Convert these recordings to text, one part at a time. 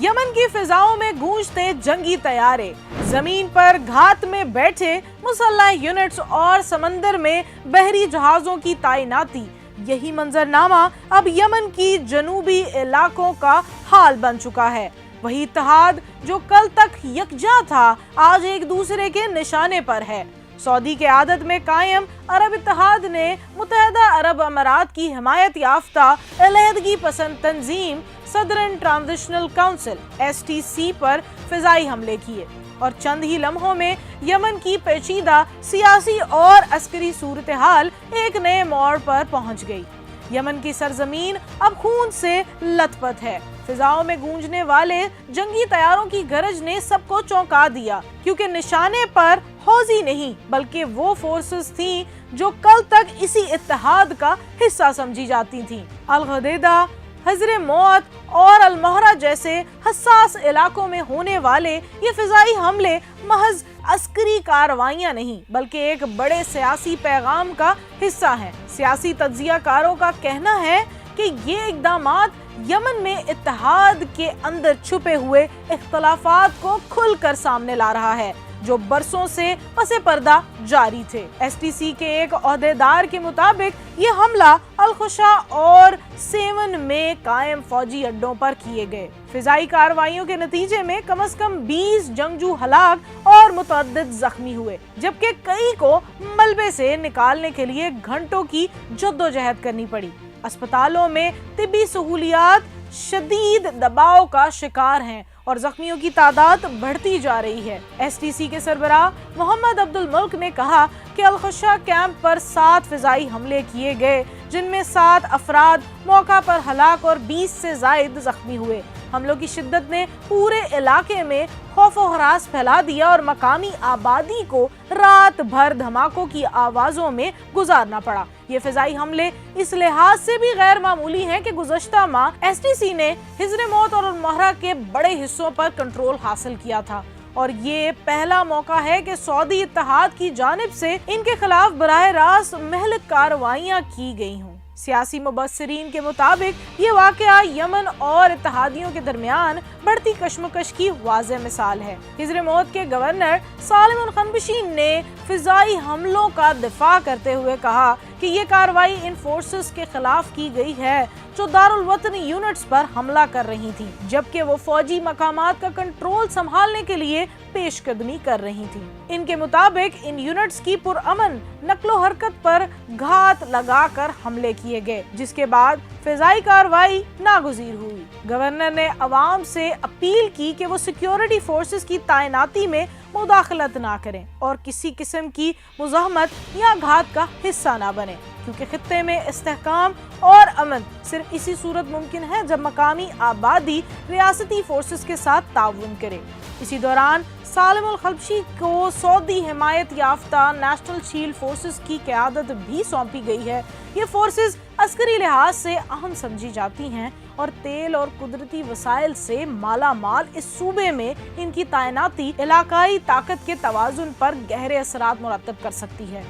یمن کی فضاؤں میں گونجتے جنگی طیارے، زمین پر گھات میں بیٹھے مسلح یونٹس اور سمندر میں بحری جہازوں کی تعیناتی، یہی منظرنامہ اب یمن کی جنوبی علاقوں کا حال بن چکا ہے۔ وہی اتحاد جو کل تک یکجا تھا آج ایک دوسرے کے نشانے پر ہے۔ سعودی قیادت میں قائم عرب اتحاد نے متحدہ عرب امارات کی حمایت یافتہ علیحدگی پسند تنظیم سدرن ٹرانزیشنل کونسل (STC) پر فضائی حملے کیے اور چند ہی لمحوں میں یمن کی پیچیدہ سیاسی اور عسکری صورتحال ایک نئے موڑ پر پہنچ گئی۔ یمن کی سرزمین اب خون سے لت پت ہے۔ فضاؤں میں گونجنے والے جنگی طیاروں کی گرج نے سب کو چونکا دیا، کیونکہ نشانے پر حوثی نہیں بلکہ وہ فورسز تھیں جو کل تک اسی اتحاد کا حصہ سمجھی جاتی تھیں۔ الغدیدہ، حضر موت اور المہرہ جیسے حساس علاقوں میں ہونے والے یہ فضائی حملے محض عسکری کارروائیاں نہیں بلکہ ایک بڑے سیاسی پیغام کا حصہ ہیں۔ سیاسی تجزیہ کاروں کا کہنا ہے کہ یہ اقدامات یمن میں اتحاد کے اندر چھپے ہوئے اختلافات کو کھل کر سامنے لا رہا ہے جو برسوں سے پس پردہ جاری تھے۔ STC کے ایک عہدیدار کے مطابق یہ حملہ الخشا اور سیون میں قائم فوجی اڈوں پر کیے گئے۔ فضائی کارروائیوں کے نتیجے میں کم از کم 20 جنگجو ہلاک اور متعدد زخمی ہوئے، جبکہ کئی کو ملبے سے نکالنے کے لیے گھنٹوں کی جدوجہد کرنی پڑی۔ اسپتالوں میں طبی سہولیات شدید دباؤ کا شکار ہیں اور زخمیوں کی تعداد بڑھتی جا رہی ہے۔ STC کے سربراہ محمد عبد الملک نے کہا کہ الخشا کیمپ پر 7 فضائی حملے کیے گئے جن میں 7 افراد موقع پر ہلاک اور 20 سے زائد زخمی ہوئے۔ حملوں کی شدت نے پورے علاقے میں خوف و ہراس پھیلا دیا اور مقامی آبادی کو رات بھر دھماکوں کی آوازوں میں گزارنا پڑا۔ یہ فضائی حملے اس لحاظ سے بھی غیر معمولی ہیں کہ گزشتہ ماہ STC نے حضر موت اور المہرہ کے بڑے حصوں پر کنٹرول حاصل کیا تھا اور یہ پہلا موقع ہے کہ سعودی اتحاد کی جانب سے ان کے خلاف براہ راست مہلک کارروائیاں کی گئی ہوں۔ سیاسی مبصرین کے مطابق یہ واقعہ یمن اور اتحادیوں کے درمیان بڑھتی کشمکش کی واضح مثال ہے۔ حضر موت کے گورنر سالم الخنبشی نے فضائی حملوں کا دفاع کرتے ہوئے کہا کہ یہ کارروائی ان فورسز کے خلاف کی گئی ہے جو دارالوطن یونٹس پر حملہ کر رہی تھیں، جبکہ وہ فوجی مقامات کا کنٹرول سنبھالنے کے لیے پیش قدمی کر رہی تھیں۔ ان کے مطابق ان یونٹس کی پرامن نقل و حرکت پر گھات لگا کر حملے کیے گئے، جس کے بعد فضائی کارروائی ناگزیر ہوئی۔ گورنر نے عوام سے اپیل کی کہ وہ سیکیورٹی فورسز کی تعیناتی میں مداخلت نہ کریں اور کسی قسم کی مزاحمت یا گھات کا حصہ نہ بنیں، کیونکہ خطے میں استحکام اور امن صرف اسی صورت ممکن ہے جب مقامی آبادی ریاستی فورسز کے ساتھ تعاون کرے۔ اسی دوران سالم الخنبشی کو سعودی حمایت یافتہ نیشنل شیلڈ فورسز کی قیادت بھی سونپی گئی ہے۔ یہ فورسز عسکری لحاظ سے اہم سمجھی جاتی ہیں اور تیل اور قدرتی وسائل سے مالا مال اس صوبے میں ان کی تعیناتی علاقائی طاقت کے توازن پر گہرے اثرات مرتب کر سکتی ہے،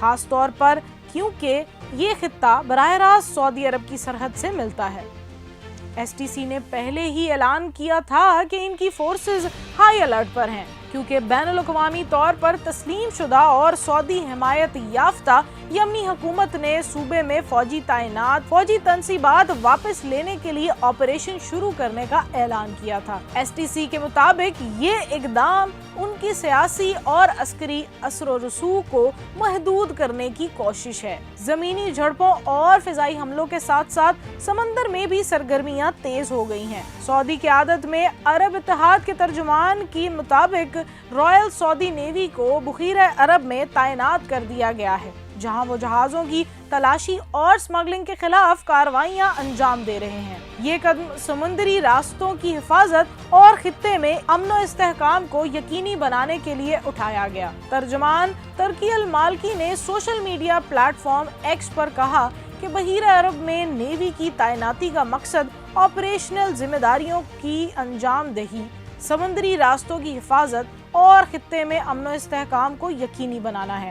خاص طور پر کیونکہ یہ خطہ براہ راست سعودی عرب کی سرحد سے ملتا ہے۔ STC نے پہلے ہی اعلان کیا تھا کہ ان کی فورسز ہائی الرٹ پر ہیں، کیونکہ بین الاقوامی طور پر تسلیم شدہ اور سعودی حمایت یافتہ یمنی حکومت نے صوبے میں فوجی تعینات فوجی تنصیبات واپس لینے کے لیے آپریشن شروع کرنے کا اعلان کیا تھا۔ STC کے مطابق یہ اقدام ان کی سیاسی اور عسکری اثر و رسوخ کو محدود کرنے کی کوشش ہے۔ زمینی جھڑپوں اور فضائی حملوں کے ساتھ ساتھ سمندر میں بھی سرگرمیاں تیز ہو گئی ہیں۔ سعودی قیادت میں عرب اتحاد کے ترجمان کی مطابق رائل سعودی نیوی کو بحیرہ عرب میں تعینات کر دیا گیا ہے، جہاں وہ جہازوں کی تلاشی اور سمگلنگ کے خلاف کارروائیاں انجام دے رہے ہیں۔ یہ قدم سمندری راستوں کی حفاظت اور خطے میں امن و استحکام کو یقینی بنانے کے لیے اٹھایا گیا۔ ترجمان ترکی المالکی نے social media platform X پر کہا کہ بحیرہ عرب میں نیوی کی تعیناتی کا مقصد آپریشنل ذمہ داریوں کی انجام دہی، سمندری راستوں کی حفاظت اور خطے میں امن و استحکام کو یقینی بنانا ہے۔